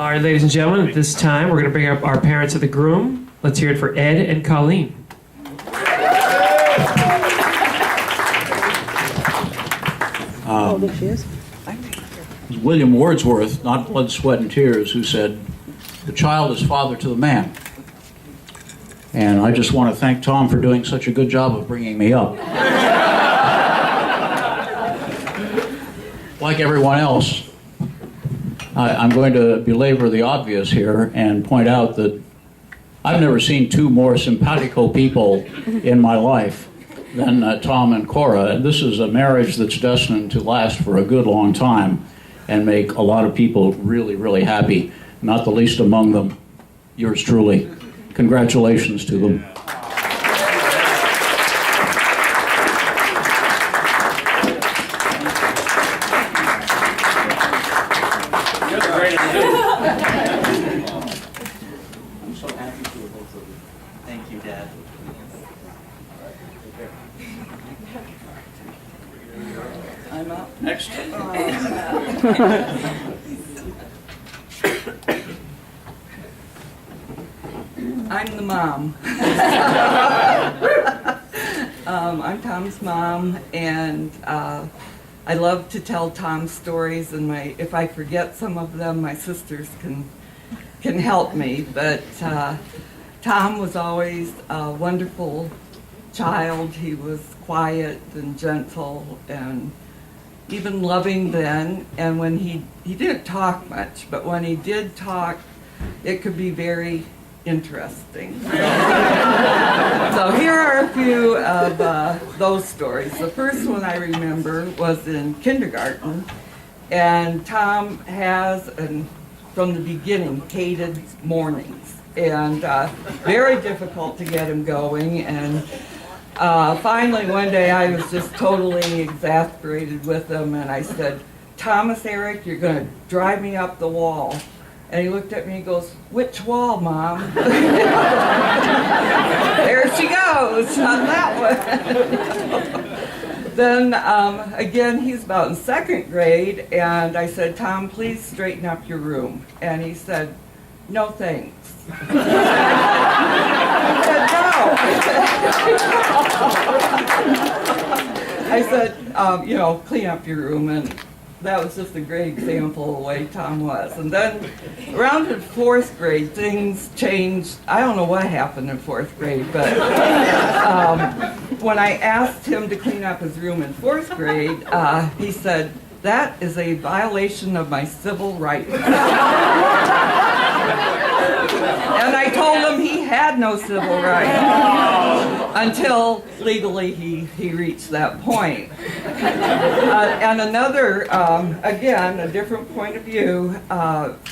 All right, ladies and gentlemen, at this time, we're going to bring up our parents of the groom. Let's hear it for Ed and Colleen. There she is. William Wordsworth, not Blood, Sweat, and Tears, who said, "The child is father to the man." And I just want to thank Tom for doing such a good job of bringing me up. Like everyone else, I'm going to belabor the obvious here and point out that I've never seen two more simpatico people in my life than Tom and Cora. And this is a marriage that's destined to last for a good long time and make a lot of people really, really happy, not the least among them yours truly. Congratulations to them. I'm so happy for both of you. Thank you, Dad. I'm up. Next. I'm the mom. I'm Tom's mom, and I love to tell Tom stories, and if I forget some of them, my sisters can help me. But Tom was always a wonderful child. He was quiet and gentle and even loving then. And when he didn't talk much, but when he did talk, it could be very interesting. So here are a few of those stories. The first one I remember was in kindergarten, and Tom has, from the beginning, hated mornings, and very difficult to get him going. And finally one day I was just totally exasperated with him, and I said, "Thomas Eric, you're going to drive me up the wall." And he looked at me and goes, "Which wall, Mom?" There she goes, on that one. Then again, he's about in second grade, and I said, "Tom, please straighten up your room." And he said, "No, thanks." I said, "No." I said, clean up your room, and that was just a great example of the way Tom was. And then around in fourth grade, things changed. I don't know what happened in fourth grade, but when I asked him to clean up his room in fourth grade, he said, "That is a violation of my civil rights." And I told him he had no civil rights until legally he reached that point. And another, again, a different point of view,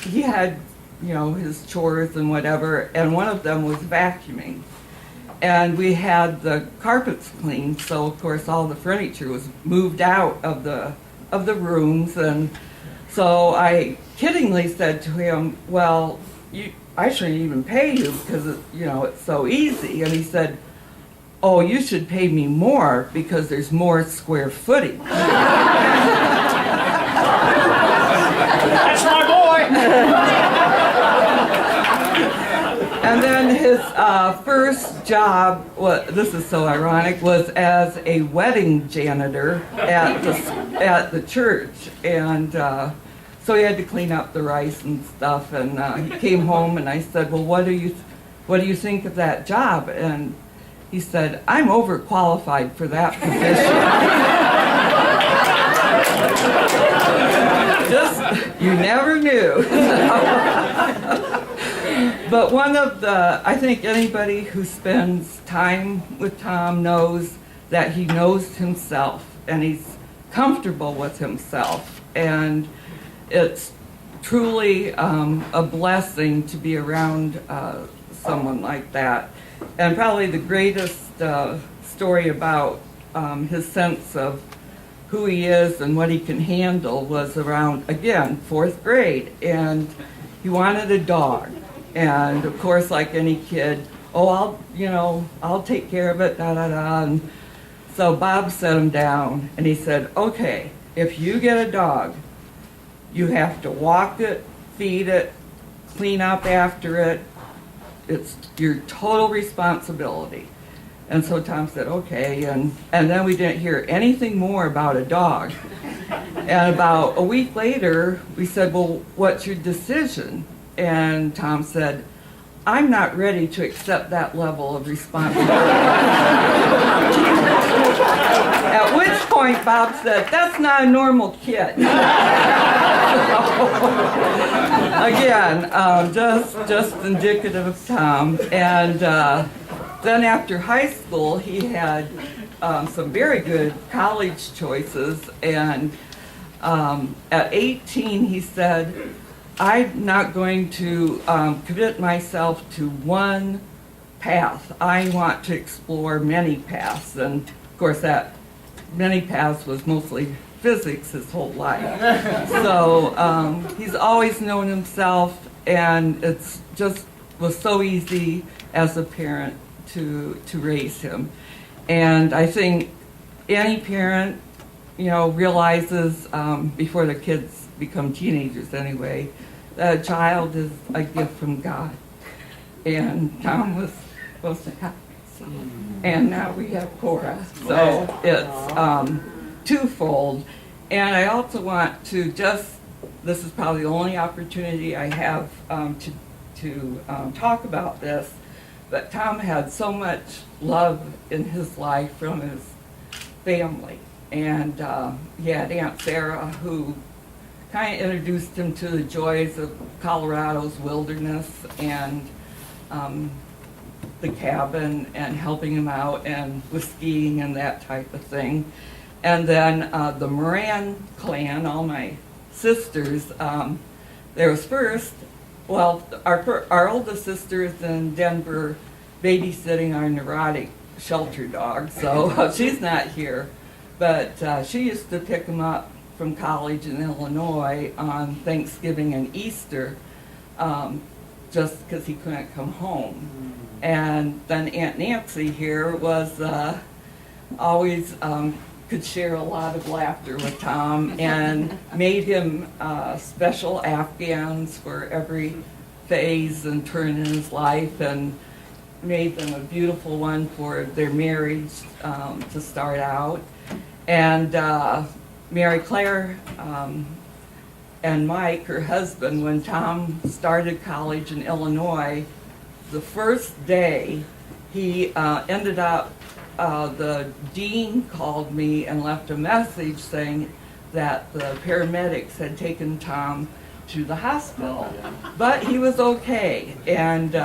he had, his chores and whatever, and one of them was vacuuming. And we had the carpets cleaned, so of course all the furniture was moved out of the rooms. And so I kiddingly said to him, "Well, I shouldn't even pay you because it's so easy." And he said, "Oh, you should pay me more because there's more square footage." That's my boy! And then his first job, this is so ironic, was as a wedding janitor at the church. And so he had to clean up the rice and stuff. And he came home, and I said, "Well, what do you think of that job?" And he said, "I'm overqualified for that position." Just, you never knew. But I think anybody who spends time with Tom knows that he knows himself, and he's comfortable with himself. And it's truly a blessing to be around someone like that. And probably the greatest story about his sense of who he is and what he can handle was around, again, fourth grade. And he wanted a dog. And of course, like any kid, I'll take care of it, da-da-da. And so Bob set him down, and he said, "Okay, if you get a dog, you have to walk it, feed it, clean up after it. It's your total responsibility. And so Tom said, okay, and then we didn't hear anything more about a dog. And about a week later, we said, well, what's your decision? And Tom said, I'm not ready to accept that level of responsibility. At which point Bob said, that's not a normal kid. Again, just indicative of Tom. And then after high school, he had some very good college choices. And at 18, he said, I'm not going to commit myself to one path. I want to explore many paths. And of course, that many paths was mostly physics his whole life. So he's always known himself, and it's just was so easy as a parent to raise him. And I think any parent, realizes before the kids become teenagers anyway, that a child is a gift from God. And Tom was supposed to have it. And now we have Cora. So it's twofold. And I also want to this is probably the only opportunity I have to talk about this, but Tom had so much love in his life from his family. And he had Aunt Sarah, who kind of introduced him to the joys of Colorado's wilderness and the cabin and helping him out and with skiing and that type of thing. And then the Moran clan, all my sisters, there was first, well, our oldest sister is in Denver babysitting our neurotic shelter dog, so she's not here. But she used to pick him up from college in Illinois on Thanksgiving and Easter, just because he couldn't come home. And then Aunt Nancy here was always could share a lot of laughter with Tom and made him special Afghans for every phase and turn in his life, and made them a beautiful one for their marriage to start out. And Mary Claire and Mike, her husband, when Tom started college in Illinois, the first day he ended up, the dean called me and left a message saying that the paramedics had taken Tom to the hospital, but he was okay. And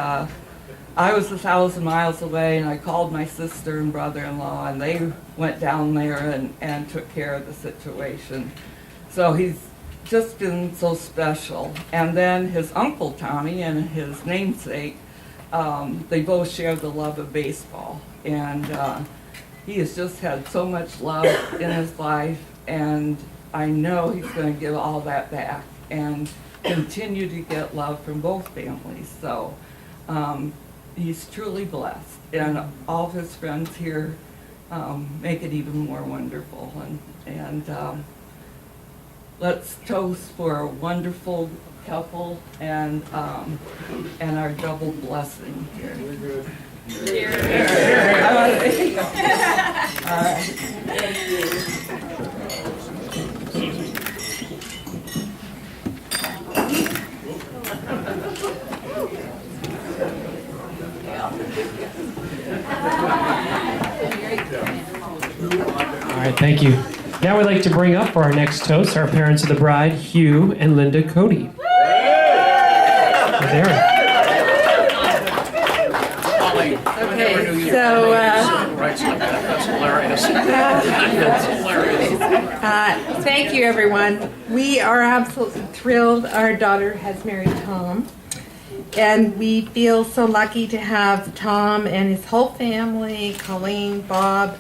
I was 1,000 miles away, and I called my sister and brother-in-law, and they went down there and took care of the situation. So he's just been so special. And then his uncle Tommy and his namesake, they both share the love of baseball. And he has just had so much love in his life, and I know he's going to give all that back and continue to get love from both families. So he's truly blessed, and all of his friends here make it even more wonderful. And let's toast for a wonderful couple and our double blessing here. Cheers. All right. All right, thank you. Now we'd like to bring up for our next toast our parents of the bride, Hugh and Linda Cody. There. Okay, so thank you, everyone. We are absolutely thrilled our daughter has married Tom, and we feel so lucky to have Tom and his whole family, Colleen, Bob,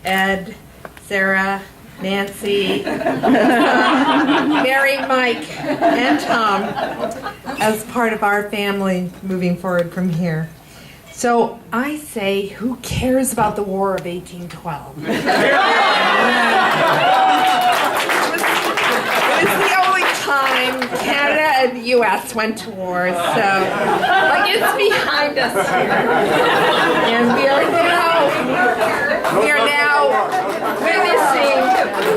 Ed, Sarah, Nancy, Mary, Mike, and Tom as part of our family moving forward from here. So I say, who cares about the War of 1812? It was the only time Canada in the U.S. went to war, so like it's behind us here, and we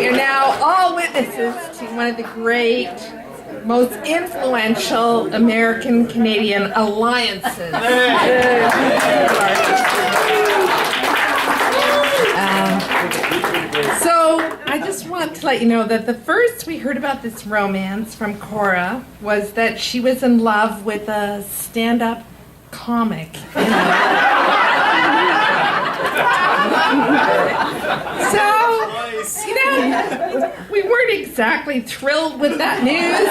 are now all witnesses to one of the great, most influential American-Canadian alliances. So I just want to let you know that the first we heard about this romance from Cora was that she was in love with a stand-up comic. So, we weren't exactly thrilled with that news,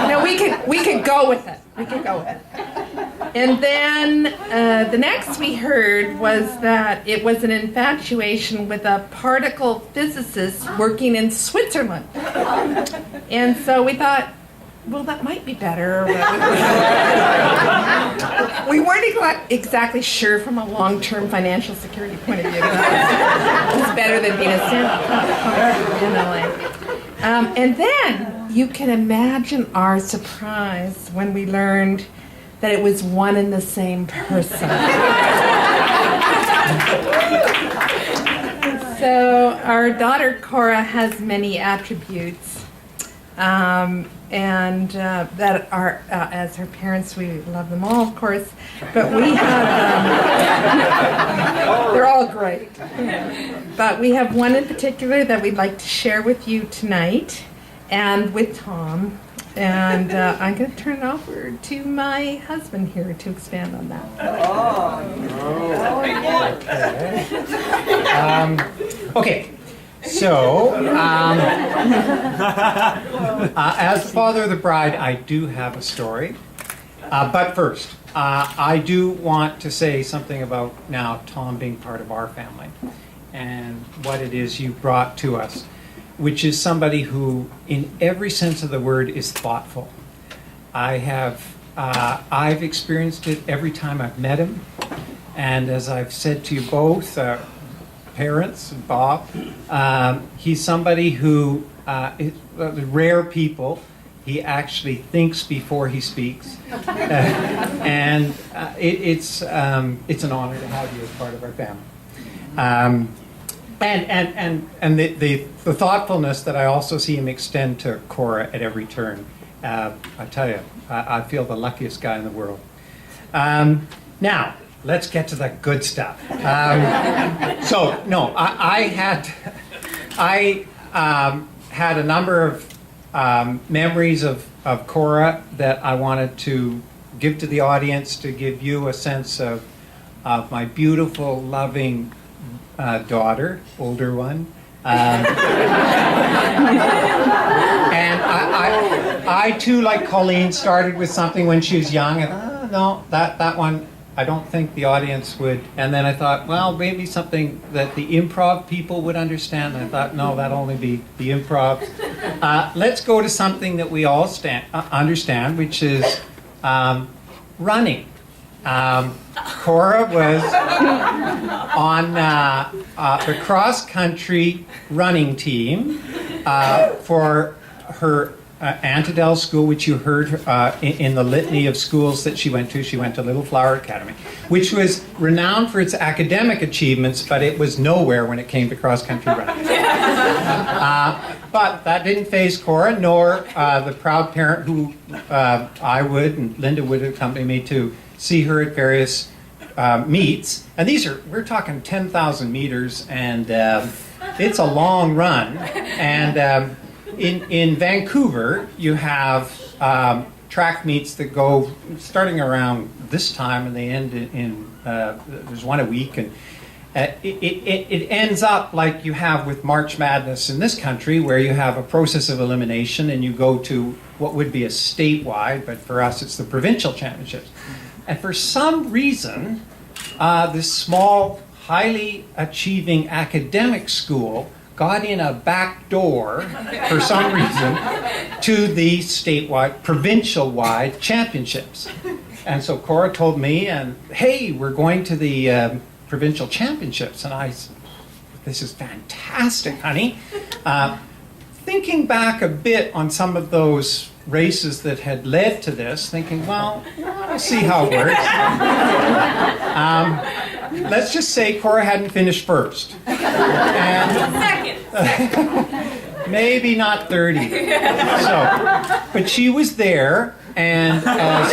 but we could go with it. We could go with it. And then the next we heard was that it was an infatuation with a particle physicist working in Switzerland. And so we thought, well, that might be better. We weren't exactly sure from a long-term financial security point of view. It was better than being a stand-up in LA. And then you can imagine our surprise when we learned that it was one and the same person. So our daughter Cora has many attributes, and that are, as her parents, we love them all, of course, but we have, they're all great. But we have one in particular that we'd like to share with you tonight, and with Tom. And I'm going to turn it over to my husband here to expand on that. Okay. So, as the father of the bride, I do have a story. But first, I do want to say something about now Tom being part of our family and what it is you brought to us, which is somebody who, in every sense of the word, is thoughtful. I've experienced it every time I've met him, and as I've said to you both, parents, Bob, he's somebody who, rare people, he actually thinks before he speaks, and it's an honor to have you as part of our family. And the thoughtfulness that I also see him extend to Cora at every turn. I tell you, I feel the luckiest guy in the world. Now, let's get to the good stuff. I had a number of memories of Cora that I wanted to give to the audience, to give you a sense of my beautiful, loving daughter, older one. And I too, like Colleen, started with something when she was young, and no, that one, I don't think the audience would. And then I thought, well, maybe something that the improv people would understand. And I thought, no, that'll only be the improv. Let's go to something that we all understand, which is running. Cora was on the cross-country running team for her Aunt Adele's school, which you heard in the litany of schools that she went to. She went to Little Flower Academy, which was renowned for its academic achievements, but it was nowhere when it came to cross-country running. But that didn't faze Cora, nor the proud parent who I would, and Linda would accompany me to see her at various meets. And we're talking 10,000 meters, and it's a long run. And in Vancouver, you have track meets that go starting around this time, and they end in there's one a week, and it ends up like you have with March Madness in this country, where you have a process of elimination, and you go to what would be a statewide, but for us it's the provincial championships. And for some reason, this small, highly achieving academic school got in a back door, for some reason, to the statewide, provincial-wide championships. And so Cora told me, and hey, we're going to the provincial championships. And I said, this is fantastic, honey. Thinking back a bit on some of those races that had led to this, thinking, well, we'll see how it works. Let's just say Cora hadn't finished first. And maybe not 30. So, but she was there, and as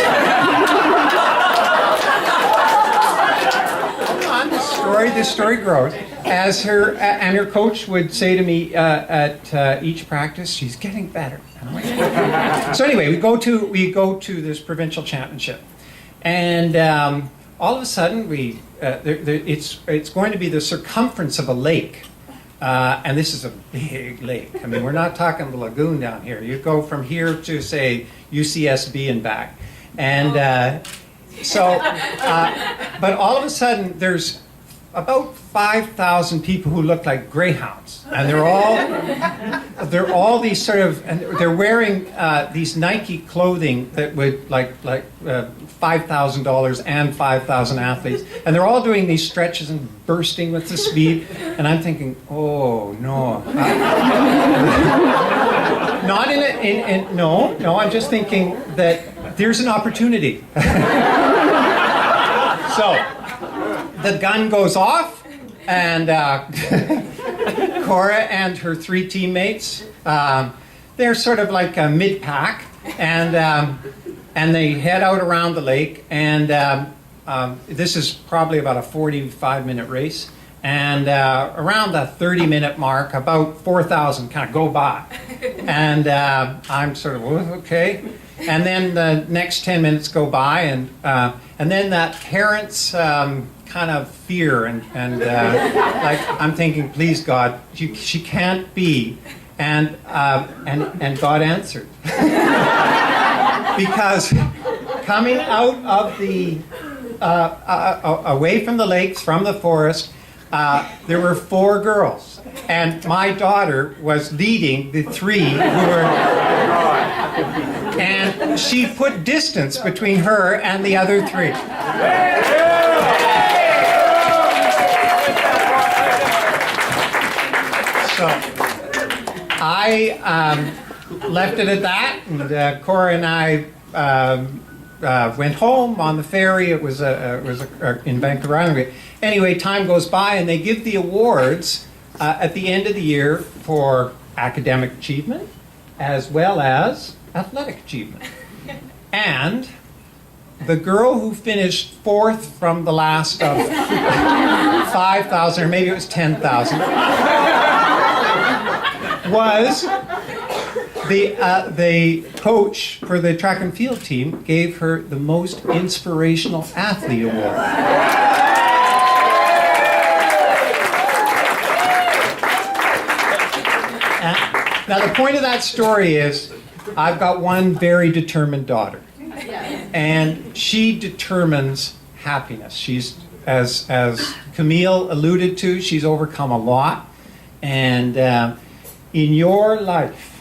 the story grows. As her and her coach would say to me at each practice, she's getting better. So anyway, we go to this provincial championship, and all of a sudden it's going to be the circumference of a lake, and this is a big lake. I mean, we're not talking the lagoon down here. You go from here to say UCSB and back, and but all of a sudden there's about 5,000 people who look like greyhounds, and they're all these sort of, and they're wearing these Nike clothing that would like $5,000 and 5,000 athletes, and they're all doing these stretches and bursting with the speed, and I'm thinking, oh no, not no, I'm just thinking that there's an opportunity. So the gun goes off, and Cora and her 3 teammates, they're sort of like a mid-pack, and they head out around the lake, and this is probably about a 45-minute race, and around the 30-minute mark, about 4,000 kind of go by, and I'm sort of, okay, and then the next 10 minutes go by, and then that parent's kind of fear and like I'm thinking, please God, she can't be, and God answered because coming out of the away from the lakes, from the forest, there were 4 girls, and my daughter was leading the 3 who were, and she put distance between her and the other 3. So I left it at that, and Cora and I went home on the ferry. It was in Vancouver Island. Anyway, time goes by, and they give the awards at the end of the year for academic achievement as well as athletic achievement. And the girl who finished 4th from the last of 5,000, or maybe it was 10,000, was the coach for the track and field team gave her the most inspirational athlete award. Now the point of that story is I've got one very determined daughter, and she determines happiness. She's, as Camille alluded to, she's overcome a lot, and in your life,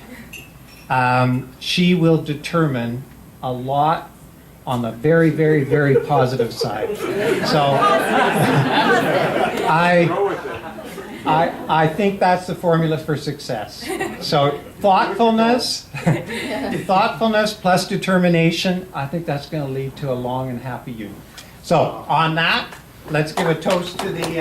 she will determine a lot on the very, very, very positive side. So I think that's the formula for success. So thoughtfulness plus determination, I think that's going to lead to a long and happy youth. So on that, let's give a toast to the